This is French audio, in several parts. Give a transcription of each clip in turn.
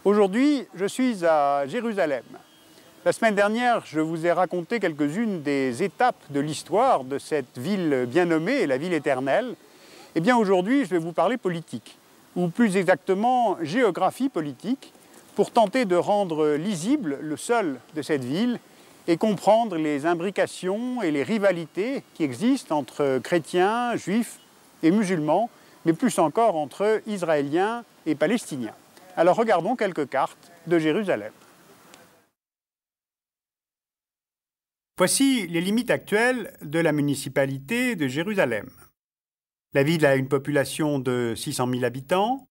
Aujourd'hui, je suis à Jérusalem. La semaine dernière, je vous ai raconté quelques-unes des étapes de l'histoire de cette ville bien nommée, la ville éternelle. Eh bien aujourd'hui, je vais vous parler politique, ou plus exactement géographie politique, pour tenter de rendre lisible le sol de cette ville et comprendre les imbrications et les rivalités qui existent entre chrétiens, juifs et musulmans, mais plus encore entre Israéliens et Palestiniens. Alors regardons quelques cartes de Jérusalem. Voici les limites actuelles de la municipalité de Jérusalem. La ville a une population de 600 000 habitants,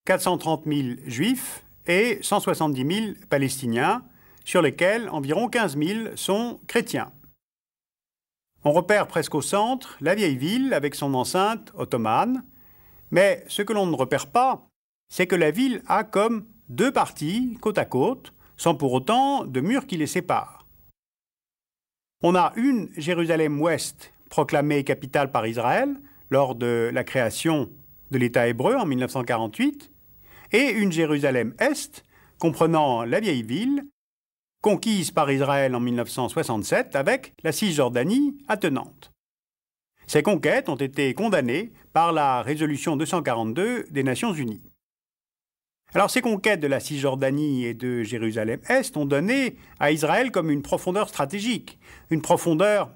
430 000 juifs et 170 000 palestiniens, sur lesquels environ 15 000 sont chrétiens. On repère presque au centre la vieille ville avec son enceinte ottomane, mais ce que l'on ne repère pas, c'est que la ville a comme deux parties côte à côte, sans pour autant de murs qui les séparent. On a une Jérusalem-Ouest proclamée capitale par Israël lors de la création de l'État hébreu en 1948, et une Jérusalem-Est comprenant la vieille ville, conquise par Israël en 1967 avec la Cisjordanie attenante. Ces conquêtes ont été condamnées par la résolution 242 des Nations Unies. Alors ces conquêtes de la Cisjordanie et de Jérusalem-Est ont donné à Israël comme une profondeur stratégique, une profondeur,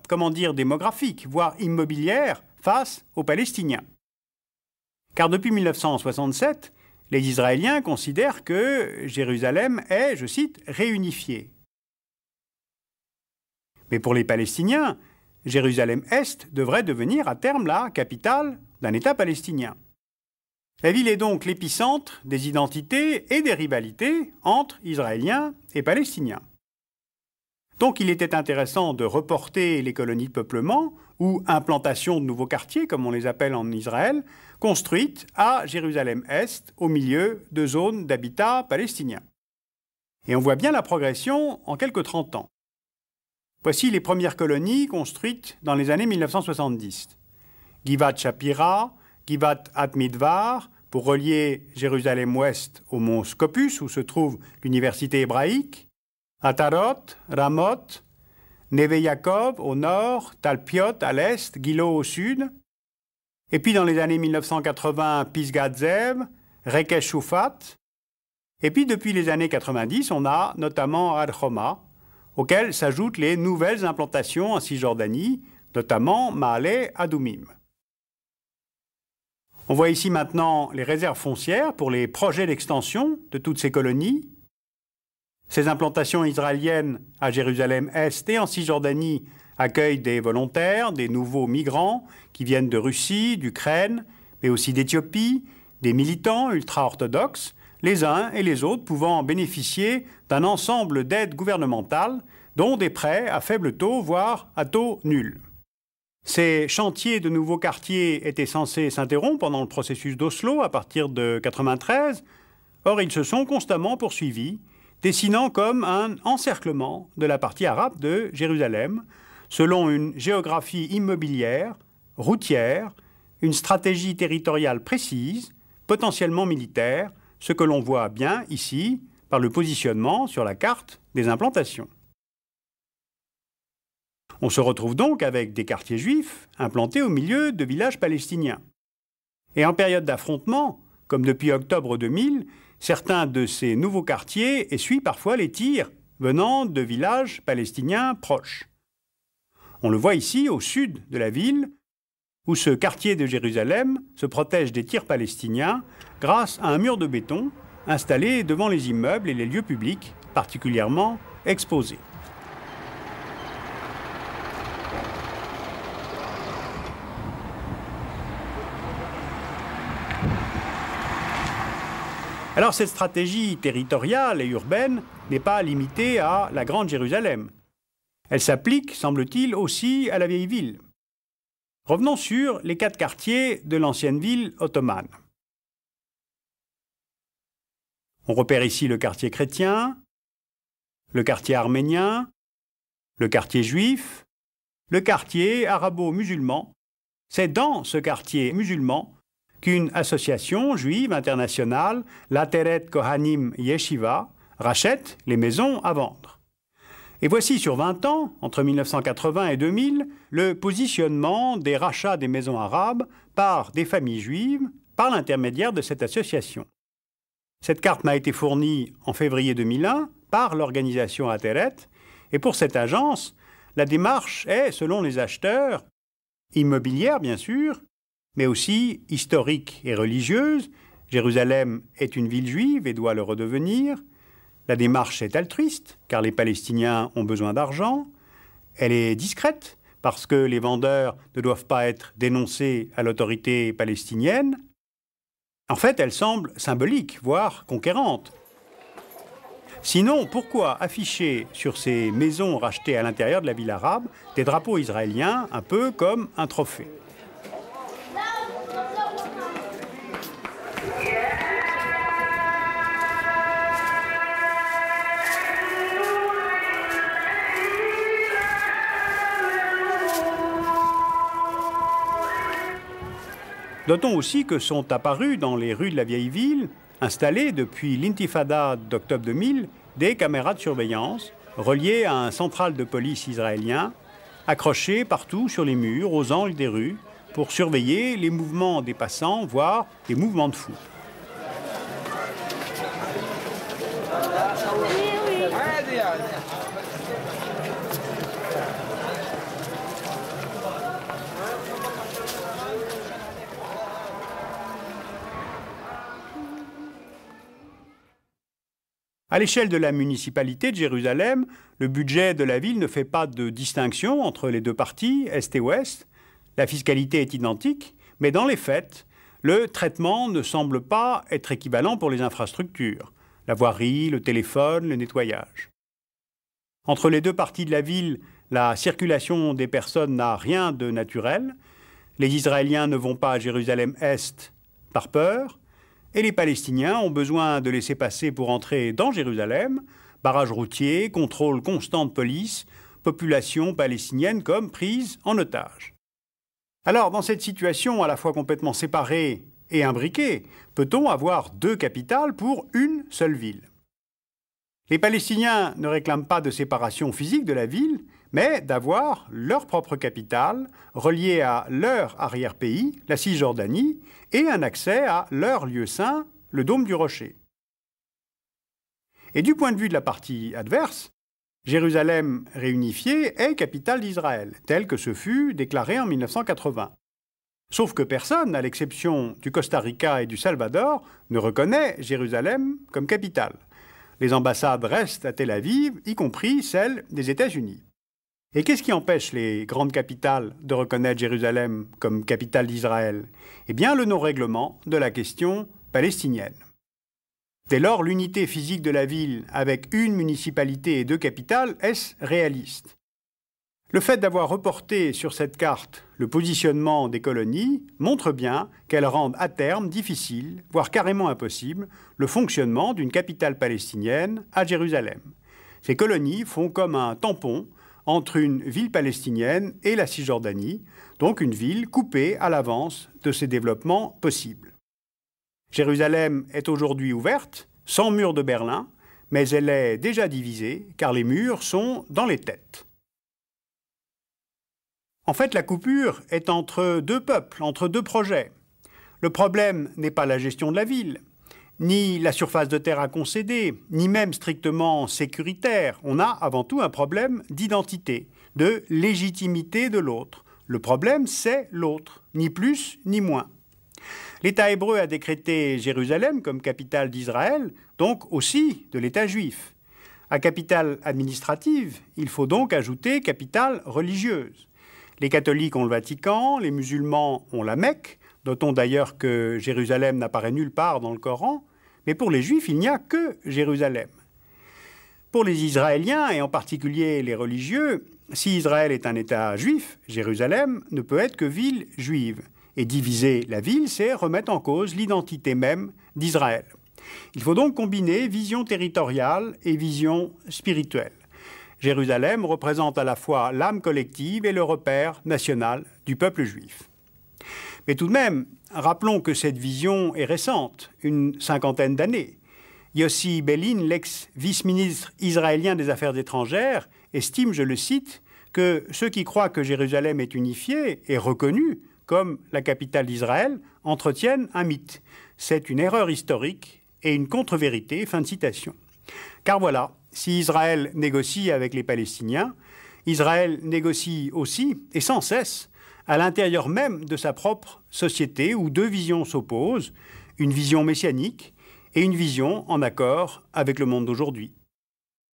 démographique, voire immobilière face aux Palestiniens. Car depuis 1967, les Israéliens considèrent que Jérusalem est, je cite, réunifiée. Mais pour les Palestiniens, Jérusalem-Est devrait devenir à terme la capitale d'un État palestinien. La ville est donc l'épicentre des identités et des rivalités entre Israéliens et Palestiniens. Donc il était intéressant de reporter les colonies de peuplement ou implantation de nouveaux quartiers, comme on les appelle en Israël, construites à Jérusalem-Est, au milieu de zones d'habitat palestiniens. Et on voit bien la progression en quelques 30 ans. Voici les premières colonies construites dans les années 1970. Givat Shapira, Givat Atmidvar, pour relier Jérusalem-Ouest au mont Scopus, où se trouve l'université hébraïque, Atarot, Ramoth, Neve Yaakov au nord, Talpiot à l'est, Gilo au sud. Et puis dans les années 1980, Pisgat Zev, Rekesh Shufat. Et puis depuis les années 90, on a notamment Ad Homa, auxquelles s'ajoutent les nouvelles implantations en Cisjordanie, notamment Ma'ale Adumim. On voit ici maintenant les réserves foncières pour les projets d'extension de toutes ces colonies. Ces implantations israéliennes à Jérusalem-Est et en Cisjordanie accueillent des volontaires, des nouveaux migrants qui viennent de Russie, d'Ukraine, mais aussi d'Éthiopie, des militants ultra-orthodoxes, les uns et les autres pouvant bénéficier d'un ensemble d'aides gouvernementales, dont des prêts à faible taux, voire à taux nul. Ces chantiers de nouveaux quartiers étaient censés s'interrompre pendant le processus d'Oslo à partir de 1993. Or, ils se sont constamment poursuivis, dessinant comme un encerclement de la partie arabe de Jérusalem, selon une géographie immobilière, routière, une stratégie territoriale précise, potentiellement militaire, ce que l'on voit bien ici par le positionnement sur la carte des implantations. On se retrouve donc avec des quartiers juifs implantés au milieu de villages palestiniens. Et en période d'affrontement, comme depuis octobre 2000, certains de ces nouveaux quartiers essuient parfois les tirs venant de villages palestiniens proches. On le voit ici au sud de la ville, où ce quartier de Jérusalem se protège des tirs palestiniens grâce à un mur de béton installé devant les immeubles et les lieux publics particulièrement exposés. Alors cette stratégie territoriale et urbaine n'est pas limitée à la Grande Jérusalem. Elle s'applique, semble-t-il, aussi à la vieille ville. Revenons sur les 4 quartiers de l'ancienne ville ottomane. On repère ici le quartier chrétien, le quartier arménien, le quartier juif, le quartier arabo-musulman. C'est dans ce quartier musulman qu'une association juive internationale, l'Ateret Kohanim Yeshiva, rachète les maisons à vendre. Et voici sur 20 ans, entre 1980 et 2000, le positionnement des rachats des maisons arabes par des familles juives par l'intermédiaire de cette association. Cette carte m'a été fournie en février 2001 par l'organisation Ateret, et pour cette agence, la démarche est, selon les acheteurs, immobilière bien sûr, mais aussi historique et religieuse. Jérusalem est une ville juive et doit le redevenir. La démarche est altruiste, car les Palestiniens ont besoin d'argent. Elle est discrète, parce que les vendeurs ne doivent pas être dénoncés à l'autorité palestinienne. En fait, elle semble symbolique, voire conquérante. Sinon, pourquoi afficher sur ces maisons rachetées à l'intérieur de la ville arabe des drapeaux israéliens, un peu comme un trophée ? Notons aussi que sont apparues dans les rues de la vieille ville, installées depuis l'intifada d'octobre 2000, des caméras de surveillance reliées à un central de police israélien, accrochées partout sur les murs, aux angles des rues, pour surveiller les mouvements des passants, voire les mouvements de foule. À l'échelle de la municipalité de Jérusalem, le budget de la ville ne fait pas de distinction entre les deux parties, Est et Ouest. La fiscalité est identique, mais dans les faits, le traitement ne semble pas être équivalent pour les infrastructures, la voirie, le téléphone, le nettoyage. Entre les deux parties de la ville, la circulation des personnes n'a rien de naturel. Les Israéliens ne vont pas à Jérusalem-Est par peur. Et les Palestiniens ont besoin de laissez-passer pour entrer dans Jérusalem, barrages routiers, contrôle constant de police, population palestinienne comme prise en otage. Alors, dans cette situation à la fois complètement séparée et imbriquée, peut-on avoir deux capitales pour une seule ville ? Les Palestiniens ne réclament pas de séparation physique de la ville, mais d'avoir leur propre capitale, reliée à leur arrière-pays, la Cisjordanie, et un accès à leur lieu saint, le Dôme du Rocher. Et du point de vue de la partie adverse, Jérusalem réunifiée est capitale d'Israël, tel que ce fut déclaré en 1980. Sauf que personne, à l'exception du Costa Rica et du Salvador, ne reconnaît Jérusalem comme capitale. Les ambassades restent à Tel Aviv, y compris celle des États-Unis. Et qu'est-ce qui empêche les grandes capitales de reconnaître Jérusalem comme capitale d'Israël ? Eh bien, le non-règlement de la question palestinienne. Dès lors, l'unité physique de la ville avec une municipalité et deux capitales, est-ce réaliste ? Le fait d'avoir reporté sur cette carte le positionnement des colonies montre bien qu'elles rendent à terme difficile, voire carrément impossible, le fonctionnement d'une capitale palestinienne à Jérusalem. Ces colonies font comme un tampon entre une ville palestinienne et la Cisjordanie, donc une ville coupée à l'avance de ces développements possibles. Jérusalem est aujourd'hui ouverte, sans mur de Berlin, mais elle est déjà divisée, car les murs sont dans les têtes. En fait, la coupure est entre deux peuples, entre deux projets. Le problème n'est pas la gestion de la ville, ni la surface de terre à concéder, ni même strictement sécuritaire. On a avant tout un problème d'identité, de légitimité de l'autre. Le problème, c'est l'autre, ni plus ni moins. L'État hébreu a décrété Jérusalem comme capitale d'Israël, donc aussi de l'État juif. À capitale administrative, il faut donc ajouter capitale religieuse. Les catholiques ont le Vatican, les musulmans ont la Mecque. Notons d'ailleurs que Jérusalem n'apparaît nulle part dans le Coran, mais pour les Juifs, il n'y a que Jérusalem. Pour les Israéliens, et en particulier les religieux, si Israël est un État juif, Jérusalem ne peut être que ville juive. Et diviser la ville, c'est remettre en cause l'identité même d'Israël. Il faut donc combiner vision territoriale et vision spirituelle. Jérusalem représente à la fois l'âme collective et le repère national du peuple juif. Mais tout de même, rappelons que cette vision est récente, une cinquantaine d'années. Yossi Beilin, l'ex-vice-ministre israélien des Affaires étrangères, estime, je le cite, que ceux qui croient que Jérusalem est unifiée et reconnue comme la capitale d'Israël entretiennent un mythe. C'est une erreur historique et une contre-vérité. Fin de citation. Car voilà, si Israël négocie avec les Palestiniens, Israël négocie aussi, et sans cesse, à l'intérieur même de sa propre société où deux visions s'opposent, une vision messianique et une vision en accord avec le monde d'aujourd'hui.